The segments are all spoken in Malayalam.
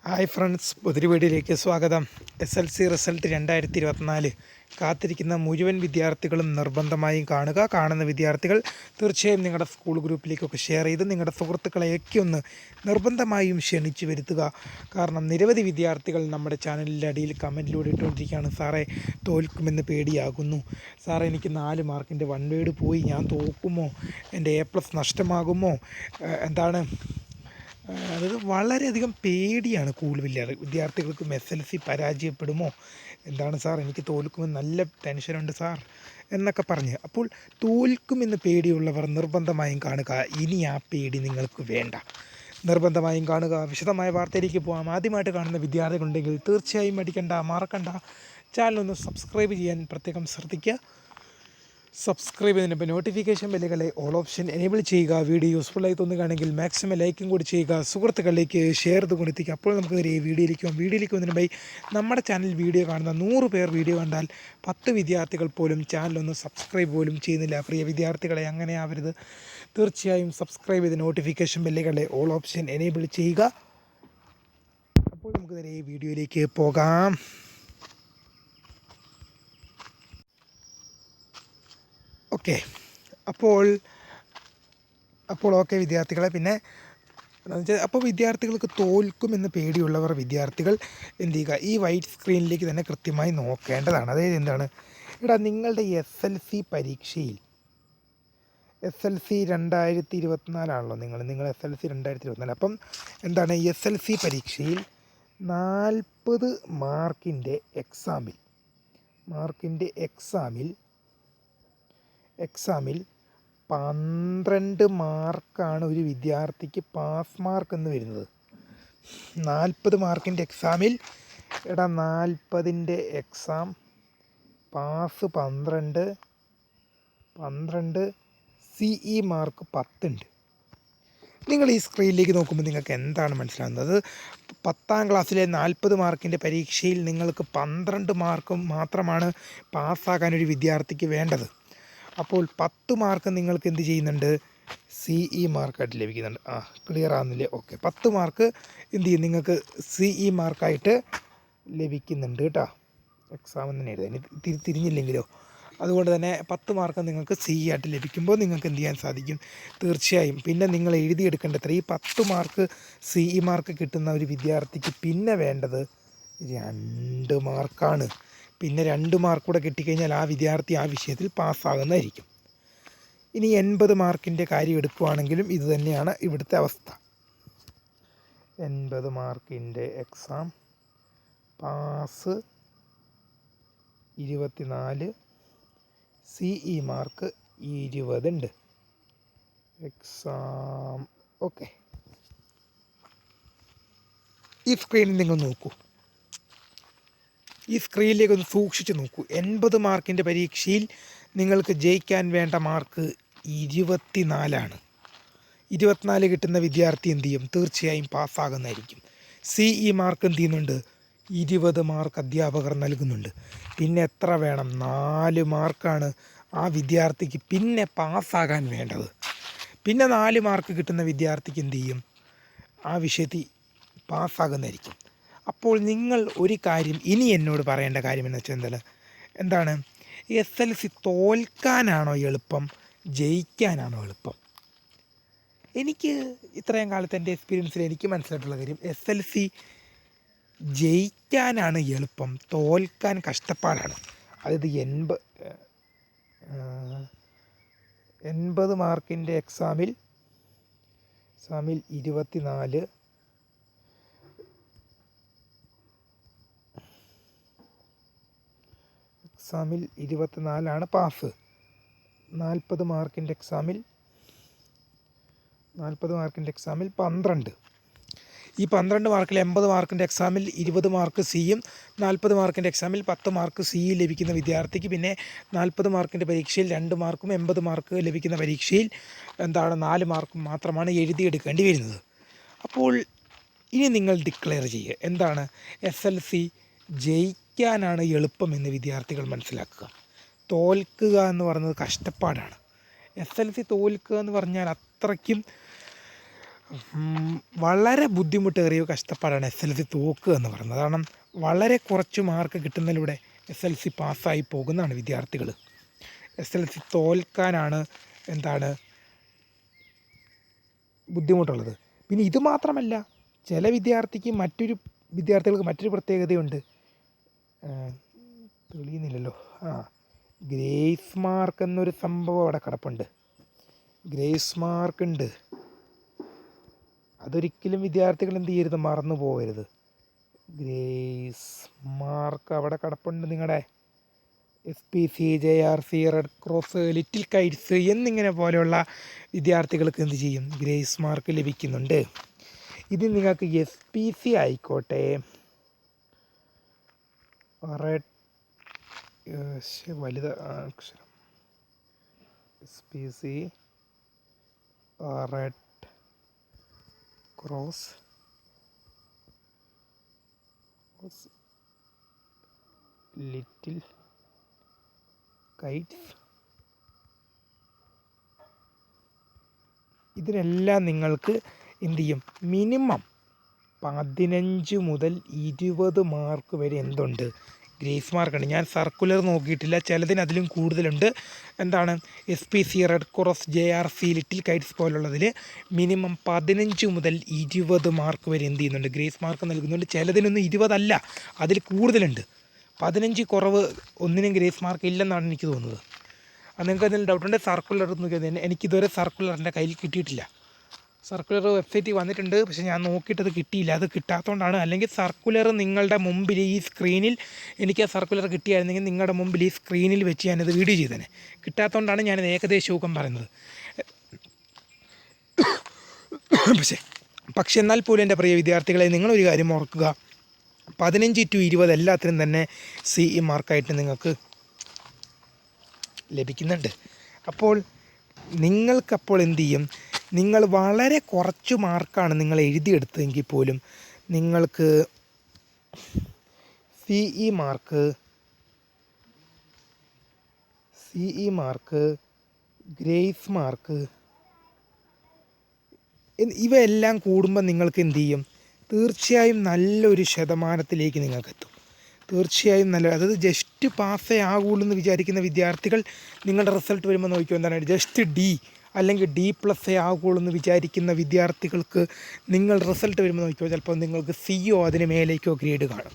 ഹായ് ഫ്രണ്ട്സ്, പുതിയ വീഡിയോയിലേക്ക് സ്വാഗതം. SLC റിസൾട്ട് 2024 കാത്തിരിക്കുന്ന മുഴുവൻ വിദ്യാർത്ഥികളും നിർബന്ധമായും കാണുക. കാണുന്ന വിദ്യാർത്ഥികൾ തീർച്ചയായും നിങ്ങളുടെ സ്കൂൾ ഗ്രൂപ്പിലേക്കൊക്കെ ഷെയർ ചെയ്ത് നിങ്ങളുടെ സുഹൃത്തുക്കളെയൊക്കെ ഒന്ന് നിർബന്ധമായും ക്ഷണിച്ചു വരുത്തുക. കാരണം നിരവധി വിദ്യാർത്ഥികൾ നമ്മുടെ ചാനലിൻ്റെ അടിയിൽ കമൻറ്റിലൂടെ ഇട്ടുകൊണ്ടിരിക്കുകയാണ്, സാറേ തോൽക്കുമെന്ന് പേടിയാകുന്നു, സാറേ എനിക്ക് 4 മാർക്കിൻ്റെ വൺ വേഡ് പോയി, ഞാൻ തോക്കുമോ, എൻ്റെ A+ നഷ്ടമാകുമോ, എന്താണ് അതായത് വളരെയധികം പേടിയാണ് കൂടുതൽ വിദ്യാർത്ഥികൾക്കും. SLC പരാജയപ്പെടുമോ, എന്താണ് സാർ എനിക്ക് തോൽക്കുമെന്ന് നല്ല ടെൻഷനുണ്ട് സാർ എന്നൊക്കെ പറഞ്ഞ്. അപ്പോൾ തോൽക്കുമെന്ന് പേടിയുള്ളവർ നിർബന്ധമായും കാണുക. ഇനി ആ പേടി നിങ്ങൾക്ക് വേണ്ട, നിർബന്ധമായും കാണുക. വിശദമായ വാർത്തയിലേക്ക് പോകാം. ആദ്യമായിട്ട് കാണുന്ന വിദ്യാർത്ഥികളുണ്ടെങ്കിൽ തീർച്ചയായും മറക്കണ്ട ചാനലൊന്ന് സബ്സ്ക്രൈബ് ചെയ്യാൻ പ്രത്യേകം ശ്രദ്ധിക്കുക. സബ്സ്ക്രൈബ് ചെയ്തതിനൊപ്പം നോട്ടിഫിക്കേഷൻ ബെല്ലുകളെ ഓൾ ഓപ്ഷൻ എനേബിൾ ചെയ്യുക. വീഡിയോ യൂസ്ഫുള്ളായി തോന്നുകയാണെങ്കിൽ മാക്സിമം ലൈക്കും കൂടി ചെയ്യുക, സുഹൃത്തുക്കളിലേക്ക് ഷെയർ ചെയ്ത് കൊണ്ടെത്തിക്കുക. അപ്പോൾ നമുക്ക് വീഡിയോയിലേക്ക് വന്നതിനുമായി നമ്മുടെ ചാനൽ വീഡിയോ കാണുന്ന 100 പേർ വീഡിയോ കണ്ടാൽ 10 വിദ്യാർത്ഥികൾ പോലും ചാനലൊന്ന് സബ്സ്ക്രൈബ് പോലും ചെയ്യുന്നില്ല. പ്രിയ വിദ്യാർത്ഥികളെ, അങ്ങനെ ആവരുത്. തീർച്ചയായും സബ്സ്ക്രൈബ് ചെയ്ത് നോട്ടിഫിക്കേഷൻ ബെല്ലുകളെ ഓൾ ഓപ്ഷൻ എനേബിൾ ചെയ്യുക. അപ്പോൾ നമുക്ക് വീഡിയോയിലേക്ക് പോകാം. ഓക്കെ, അപ്പോൾ ഓക്കെ വിദ്യാർത്ഥികളെ, പിന്നെ അപ്പോൾ വിദ്യാർത്ഥികൾക്ക് തോൽക്കുമെന്ന് പേടിയുള്ളവർ വിദ്യാർത്ഥികൾ എന്ത് ചെയ്യുക, ഈ വൈറ്റ് സ്ക്രീനിലേക്ക് തന്നെ കൃത്യമായി നോക്കേണ്ടതാണ്. അതായത് എന്താണ്, നിങ്ങളുടെ SLC പരീക്ഷയിൽ SLC 2024 ആണല്ലോ, നിങ്ങൾ SLC 2024. അപ്പം എന്താണ്, SLC പരീക്ഷയിൽ 40 മാർക്കിൻ്റെ എക്സാമിൽ 12 മാർക്കാണ് ഒരു വിദ്യാർത്ഥിക്ക് പാസ് മാർക്ക് എന്ന് വരുന്നത്. 40 മാർക്കിൻ്റെ എക്സാമിൽ 40ൻ്റെ എക്സാം പാസ് 12 CE മാർക്ക് 10 ഉണ്ട്. നിങ്ങൾ ഈ സ്ക്രീനിലേക്ക് നോക്കുമ്പോൾ നിങ്ങൾക്ക് എന്താണ് മനസ്സിലാകുന്നത്? 10ാം ക്ലാസ്സിലെ 40 മാർക്കിൻ്റെ പരീക്ഷയിൽ നിങ്ങൾക്ക് 12 മാർക്ക് മാത്രമാണ് പാസ്സാകാനൊരു വിദ്യാർത്ഥിക്ക് വേണ്ടത്. അപ്പോൾ 10 മാർക്ക് നിങ്ങൾക്ക് എന്ത് ചെയ്യുന്നുണ്ട്, CE മാർക്കായിട്ട് ലഭിക്കുന്നുണ്ട്. ക്ലിയർ ആകുന്നില്ലേ? ഓക്കെ, 10 മാർക്ക് എന്ത് ചെയ്യും, നിങ്ങൾക്ക് CE മാർക്കായിട്ട് ലഭിക്കുന്നുണ്ട് കേട്ടോ. എക്സാം തന്നെ എഴുതാൻ തിരിഞ്ഞില്ലെങ്കിലോ, അതുകൊണ്ട് തന്നെ 10 മാർക്ക് നിങ്ങൾക്ക് CE ആയിട്ട് ലഭിക്കുമ്പോൾ നിങ്ങൾക്ക് എന്ത് ചെയ്യാൻ സാധിക്കും, തീർച്ചയായും. പിന്നെ നിങ്ങൾ എഴുതിയെടുക്കേണ്ടത്ര ഈ 10 മാർക്ക് CE മാർക്ക് കിട്ടുന്ന ഒരു വിദ്യാർത്ഥിക്ക് പിന്നെ വേണ്ടത് 2 മാർക്കാണ്. പിന്നെ 2 മാർക്ക് കൂടെ കിട്ടിക്കഴിഞ്ഞാൽ ആ വിദ്യാർത്ഥി ആ വിഷയത്തിൽ പാസ്സാകുന്നതായിരിക്കും. ഇനി 80 മാർക്കിൻ്റെ കാര്യം എടുക്കുകയാണെങ്കിലും ഇത് തന്നെയാണ് ഇവിടുത്തെ അവസ്ഥ. 80 മാർക്കിൻ്റെ എക്സാം പാസ് 24, CE മാർക്ക് 20 ഉണ്ട്. Exam okay. ഈ സ്ക്രീനിൽ നിങ്ങൾ നോക്കൂ, ഈ സ്ക്രീനിലേക്ക് ഒന്ന് സൂക്ഷിച്ച് നോക്കൂ. 80 മാർക്കിൻ്റെ പരീക്ഷയിൽ നിങ്ങൾക്ക് ജയിക്കാൻ വേണ്ട മാർക്ക് 24 ആണ്. 24 കിട്ടുന്ന വിദ്യാർത്ഥി എന്ത് ചെയ്യും, തീർച്ചയായും പാസ്സാകുന്നതായിരിക്കും. CE മാർക്ക് എന്ത് ചെയ്യുന്നുണ്ട്, 20 മാർക്ക് അധ്യാപകർ നൽകുന്നുണ്ട്. പിന്നെ എത്ര വേണം, 4 മാർക്കാണ് ആ വിദ്യാർത്ഥിക്ക് പിന്നെ പാസ്സാകാൻ വേണ്ടത്. പിന്നെ 4 മാർക്ക് കിട്ടുന്ന വിദ്യാർത്ഥിക്ക് എന്ത് ചെയ്യും, ആ വിഷയത്തിൽ പാസ്സാകുന്നതായിരിക്കും. അപ്പോൾ നിങ്ങൾ ഒരു കാര്യം ഇനി എന്നോട് പറയേണ്ട കാര്യം എന്ന് വെച്ചാൽ എന്താണ്, SLC തോൽക്കാനാണോ എളുപ്പം, ജയിക്കാനാണോ എളുപ്പം? എനിക്ക് ഇത്രയും കാലത്തെ എൻ്റെ എക്സ്പീരിയൻസിൽ എനിക്ക് മനസ്സിലായിട്ടുള്ള കാര്യം, SLC ജയിക്കാനാണ് എളുപ്പം, തോൽക്കാൻ കഷ്ടപ്പാടാണ്. അതായത് 80 മാർക്കിൻ്റെ എക്സാമിൽ 24 24 പാസ്. 40 മാർക്കിൻ്റെ എക്സാമിൽ 12. ഈ 12 മാർക്കിൽ 80 മാർക്കിൻ്റെ എക്സാമിൽ 20 മാർക്ക് സിയും 40 മാർക്കിൻ്റെ എക്സാമിൽ 10 മാർക്ക് സിയും ലഭിക്കുന്ന വിദ്യാർത്ഥിക്ക് പിന്നെ 40 മാർക്കിൻ്റെ പരീക്ഷയിൽ 2 മാർക്കും 80 മാർക്ക് ലഭിക്കുന്ന പരീക്ഷയിൽ 4 മാർക്കും മാത്രമാണ് എഴുതിയെടുക്കേണ്ടി വരുന്നത്. അപ്പോൾ ഇനി നിങ്ങൾ ഡിക്ലെയർ ചെയ്യുക, എന്താണ്, SLC ജയിക്കാനാണ് എളുപ്പമെന്ന് വിദ്യാർത്ഥികൾ മനസ്സിലാക്കുക. തോൽക്കുക എന്ന് പറയുന്നത് കഷ്ടപ്പാടാണ്. SLC തോൽക്കുക എന്ന് പറഞ്ഞാൽ അത്രയ്ക്കും വളരെ ബുദ്ധിമുട്ടേറിയ കഷ്ടപ്പാടാണ് എസ് എൽ സി തോക്കുക എന്ന് പറയുന്നത്. കാരണം വളരെ കുറച്ച് മാർക്ക് കിട്ടുന്നതിലൂടെ എസ് എൽ സി പാസ്സായി പോകുന്നതാണ് വിദ്യാർത്ഥികൾ. എസ് എൽ സി തോൽക്കാനാണ് ബുദ്ധിമുട്ടുള്ളത്. പിന്നെ ഇത് മാത്രമല്ല, ചില വിദ്യാർത്ഥികൾക്ക് മറ്റൊരു പ്രത്യേകതയുണ്ട്. തെളിയുന്നില്ലല്ലോ. ഗ്രേസ് മാർക്ക് എന്നൊരു സംഭവം അവിടെ കിടപ്പുണ്ട്. ഗ്രേസ് മാർക്ക് ഉണ്ട്. അതൊരിക്കലും വിദ്യാർത്ഥികൾ എന്ത് ചെയ്യരുത്, മറന്നു പോകരുത്. ഗ്രേസ് മാർക്ക് അവിടെ കിടപ്പുണ്ട്. നിങ്ങളുടെ SPC, JRC, red cross, little Kites എന്നിങ്ങനെ പോലെയുള്ള വിദ്യാർത്ഥികൾക്ക് എന്ത് ചെയ്യും, ഗ്രേസ് മാർക്ക് ലഭിക്കുന്നുണ്ട്. ഇത് നിങ്ങൾക്ക് SPC ആയിക്കോട്ടെ, റെഡ് വലുത് അക്ഷരം SPC, red cross, little Kites, ഇതിനെല്ലാം നിങ്ങൾക്ക് എന്ത് ചെയ്യും, മിനിമം 15 മുതൽ 20 മാർക്ക് വരെ എന്തുണ്ട്, ഗ്രേസ് മാർക്കുണ്ട്. ഞാൻ സർക്കുലർ നോക്കിയിട്ടില്ല, ചിലതിന് അതിലും കൂടുതലുണ്ട്. SPC, red cross, JRC, little kites പോലുള്ളതിൽ മിനിമം 15 മുതൽ 20 മാർക്ക് വരെ എന്ത് ചെയ്യുന്നുണ്ട്, ഗ്രേസ് മാർക്ക് നൽകുന്നുണ്ട്. ചിലതിനൊന്നും 20 അല്ല, അതിൽ കൂടുതലുണ്ട്. 15 കുറവ് ഒന്നിനും ഗ്രേസ് മാർക്ക് ഇല്ലെന്നാണ് എനിക്ക് തോന്നുന്നത്. നിങ്ങൾക്ക് എന്തെങ്കിലും ഡൗട്ടുണ്ട്, സർക്കുലർ നോക്കിയത്. എനിക്കിതുവരെ സർക്കുലർ എൻ്റെ കയ്യിൽ കിട്ടിയിട്ടില്ല. സർക്കുലർ വെബ്സൈറ്റിൽ വന്നിട്ടുണ്ട്, പക്ഷേ ഞാൻ നോക്കിയിട്ടത് കിട്ടിയില്ല. അത് കിട്ടാത്തതുകൊണ്ടാണ്. അല്ലെങ്കിൽ സർക്കുലർ നിങ്ങളുടെ മുമ്പിൽ ഈ സ്ക്രീനിൽ, എനിക്ക് ആ സർക്കുലർ കിട്ടിയായിരുന്നെങ്കിൽ നിങ്ങളുടെ മുമ്പിൽ ഈ സ്ക്രീനിൽ വെച്ച് ഞാനത് വീഡിയോ ചെയ്തേനെ. കിട്ടാത്തതുകൊണ്ടാണ് ഞാനത് ഏകദേശമൊക്കെ പറയുന്നത്. പക്ഷേ എന്നാൽ പോലും എൻ്റെ പ്രിയ വിദ്യാർത്ഥികളെ, നിങ്ങളൊരു കാര്യം ഓർക്കുക, 15 to 20 എല്ലാത്തിനും തന്നെ CE മാർക്കായിട്ട് നിങ്ങൾക്ക് ലഭിക്കുന്നുണ്ട്. അപ്പോൾ നിങ്ങൾക്കപ്പോൾ എന്ത് ചെയ്യും, നിങ്ങൾ വളരെ കുറച്ച് മാർക്കാണ് നിങ്ങൾ എഴുതിയെടുത്തതെങ്കിൽ പോലും നിങ്ങൾക്ക് CE മാർക്ക്, ഗ്രേസ് മാർക്ക് ഇവയെല്ലാം കൂടുമ്പോൾ നിങ്ങൾക്ക് എന്ത് ചെയ്യും, തീർച്ചയായും നല്ലൊരു ശതമാനത്തിലേക്ക് നിങ്ങൾക്കെത്തും. തീർച്ചയായും അതായത് ജസ്റ്റ് പാസ്സേ ആകുള്ളൂ എന്ന് വിചാരിക്കുന്ന വിദ്യാർത്ഥികൾ, നിങ്ങളുടെ റിസൾട്ട് വരുമ്പോൾ നോക്കിയോ, ജസ്റ്റ് D അല്ലെങ്കിൽ D+ ആകുള്ളൂ എന്ന് വിചാരിക്കുന്ന വിദ്യാർത്ഥികൾക്ക് നിങ്ങൾ റിസൾട്ട് വരുമ്പോൾ നോക്കിയോ, ചിലപ്പോൾ നിങ്ങൾക്ക് CO അതിന് മേലേക്കോ ഗ്രേഡ് കാണും.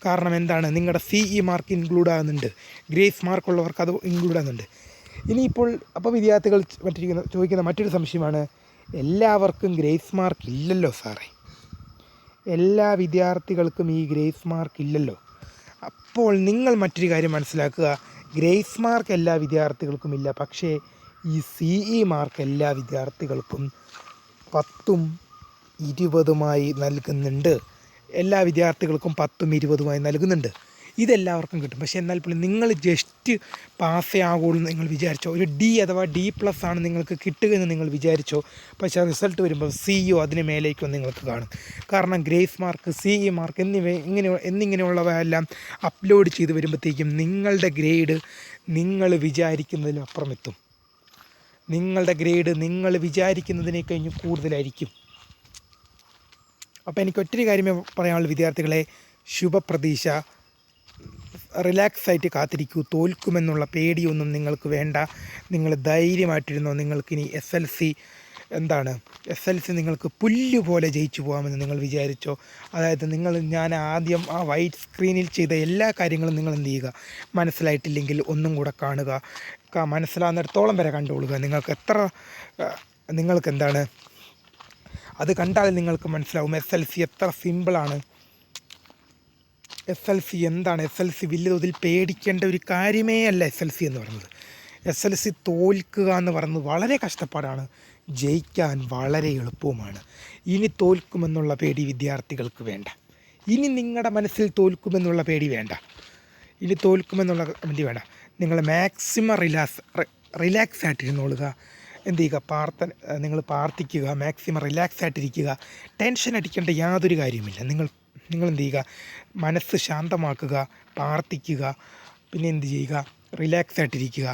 കാരണം നിങ്ങളുടെ CE മാർക്ക് ഇൻക്ലൂഡ് ആകുന്നുണ്ട്, ഗ്രേസ് മാർക്കുള്ളവർക്ക് അത് ഇൻക്ലൂഡ് ആകുന്നുണ്ട്. ഇനിയിപ്പോൾ അപ്പോൾ വിദ്യാർത്ഥികൾ ചോദിക്കുന്ന മറ്റൊരു സംശയമാണ്, എല്ലാവർക്കും ഗ്രേസ് മാർക്ക് ഇല്ലല്ലോ സാറേ, എല്ലാ വിദ്യാർത്ഥികൾക്കും ഈ ഗ്രേസ് മാർക്ക് ഇല്ലല്ലോ. അപ്പോൾ നിങ്ങൾ മറ്റൊരു കാര്യം മനസ്സിലാക്കുക, ഗ്രേസ് മാർക്ക് എല്ലാ വിദ്യാർത്ഥികൾക്കും ഇല്ല, പക്ഷേ ഈ CE മാർക്ക് എല്ലാ വിദ്യാർത്ഥികൾക്കും 10ഉം 20ഉമായി നൽകുന്നുണ്ട്. എല്ലാ വിദ്യാർത്ഥികൾക്കും 10ഉം 20ഉമായി നൽകുന്നുണ്ട്. ഇതെല്ലാവർക്കും കിട്ടും. പക്ഷേ എന്നാൽ പോലും നിങ്ങൾ ജസ്റ്റ് പാസ്സേ ആകുള്ളൂ നിങ്ങൾ വിചാരിച്ചോ, ഒരു D അഥവാ D+ ആണ് നിങ്ങൾക്ക് കിട്ടുക എന്ന് നിങ്ങൾ വിചാരിച്ചോ, പക്ഷേ റിസൾട്ട് വരുമ്പോൾ CO അതിന് മേലേക്കും നിങ്ങൾക്ക് കാണും. കാരണം ഗ്രേസ് മാർക്ക്, CE മാർക്ക് എന്നിങ്ങനെയുള്ളവയെല്ലാം അപ്ലോഡ് ചെയ്ത് വരുമ്പോഴത്തേക്കും നിങ്ങളുടെ ഗ്രേഡ് നിങ്ങൾ വിചാരിക്കുന്നതിലും അപ്പുറമെത്തും. നിങ്ങളുടെ ഗ്രേഡ് നിങ്ങൾ വിചാരിക്കുന്നതിനെ കഴിഞ്ഞ് കൂടുതലായിരിക്കും. അപ്പോൾ എനിക്ക് ഒറ്റൊരു കാര്യമേ പറയാനുള്ളൂ വിദ്യാർത്ഥികളെ, ശുഭപ്രതീക്ഷ, റിലാക്സായിട്ട് കാത്തിരിക്കൂ. തോൽക്കുമെന്നുള്ള പേടിയൊന്നും നിങ്ങൾക്ക് വേണ്ട. നിങ്ങൾ ധൈര്യമായിട്ടിരുന്നോ. നിങ്ങൾക്കിനി SLC നിങ്ങൾക്ക് പുല്ലുപോലെ ജയിച്ചു പോകാമെന്ന് നിങ്ങൾ വിചാരിച്ചോ. അതായത് ഞാൻ ആദ്യം ആ വൈറ്റ് സ്ക്രീനിൽ ചെയ്ത എല്ലാ കാര്യങ്ങളും നിങ്ങൾ എന്ത് ചെയ്യുക, മനസ്സിലായിട്ടില്ലെങ്കിൽ ഒന്നും കൂടെ കാണുക. മനസ്സിലാകുന്നിടത്തോളം വരെ കണ്ടുകൊള്ളുക. നിങ്ങൾക്ക് അത് കണ്ടാൽ നിങ്ങൾക്ക് മനസ്സിലാവും SLC എത്ര സിമ്പിളാണ്. SLC എന്താണ്, SLC വലിയ തോതിൽ പേടിക്കേണ്ട ഒരു കാര്യമേ അല്ല. SLC എന്ന് പറയുന്നത്, SLC തോൽക്കുക എന്ന് പറയുന്നത് വളരെ കഷ്ടപ്പാടാണ്, ജയിക്കാൻ വളരെ എളുപ്പവുമാണ്. ഇനി തോൽക്കുമെന്നുള്ള പേടി വിദ്യാർത്ഥികൾക്ക് വേണ്ട. ഇനി നിങ്ങളുടെ മനസ്സിൽ തോൽക്കുമെന്നുള്ള പേടി വേണ്ട. ഇനി തോൽക്കുമെന്നുള്ള പേടി വേണ്ട. നിങ്ങൾ മാക്സിമം റിലാക്സ് ആയിട്ടിരുന്നോളുക. എന്ത് ചെയ്യുക, നിങ്ങൾ പ്രാർത്ഥിക്കുക, മാക്സിമം റിലാക്സ് ആയിട്ടിരിക്കുക. ടെൻഷൻ അടിക്കേണ്ട യാതൊരു കാര്യവുമില്ല. നിങ്ങൾ എന്ത് ചെയ്യുക, മനസ്സ് ശാന്തമാക്കുക, പ്രാർത്ഥിക്കുക, പിന്നെ എന്ത് ചെയ്യുക, റിലാക്സ് ആയിട്ടിരിക്കുക.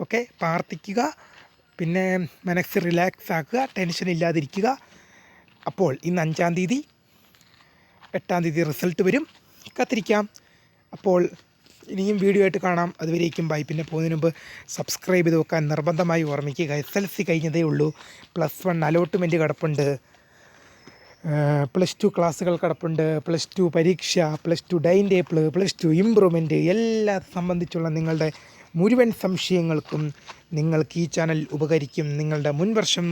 ഓക്കെ, പ്രാർത്ഥിക്കുക, പിന്നെ മനസ്സ് റിലാക്സ് ആക്കുക, ടെൻഷൻ ഇല്ലാതിരിക്കുക. അപ്പോൾ ഇന്ന് 5-ാം തീയതി, 8-ാം തീയതി റിസൾട്ട് വരും, കാത്തിരിക്കാം. അപ്പോൾ ഇനിയും വീഡിയോ ആയിട്ട് കാണാം. അതുവരേക്കും ബൈ. പിന്നെ പോകുന്നതിന് മുമ്പ് സബ്സ്ക്രൈബ് ചെയ്ത് വെക്കാൻ നിർബന്ധമായി ഓർമ്മിക്കുക. SLC കഴിഞ്ഞതേ ഉള്ളൂ. +1 അലോട്ട്മെൻറ്റ് കിടപ്പുണ്ട്, +2 ക്ലാസ്സുകൾ കിടപ്പുണ്ട്, +2 പരീക്ഷ, +2 ടൈം ടേബിൾ, +2 ഇമ്പ്രൂവ്മെൻറ്റ് എല്ലാം സംബന്ധിച്ചുള്ള നിങ്ങളുടെ മുഴുവൻ സംശയങ്ങൾക്കും നിങ്ങൾക്ക് ഈ ചാനൽ ഉപകരിക്കും. നിങ്ങളുടെ മുൻവർഷം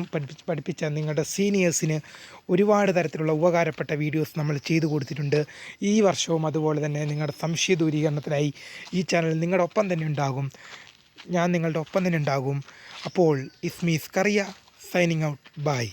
പഠിപ്പിച്ച നിങ്ങളുടെ സീനിയേഴ്സിന് ഒരുപാട് തരത്തിലുള്ള ഉപകാരപ്പെട്ട വീഡിയോസ് നമ്മൾ ചെയ്തു കൊടുത്തിട്ടുണ്ട്. ഈ വർഷവും അതുപോലെ തന്നെ നിങ്ങളുടെ സംശയ ദൂരീകരണത്തിനായി ഈ ചാനൽ നിങ്ങളുടെ ഒപ്പം തന്നെ ഉണ്ടാകും. ഞാൻ നിങ്ങളുടെ ഒപ്പം തന്നെ ഉണ്ടാകും. അപ്പോൾ ഇസ്മി സ്കറിയ സൈനിങ് ഔട്ട്. ബൈ.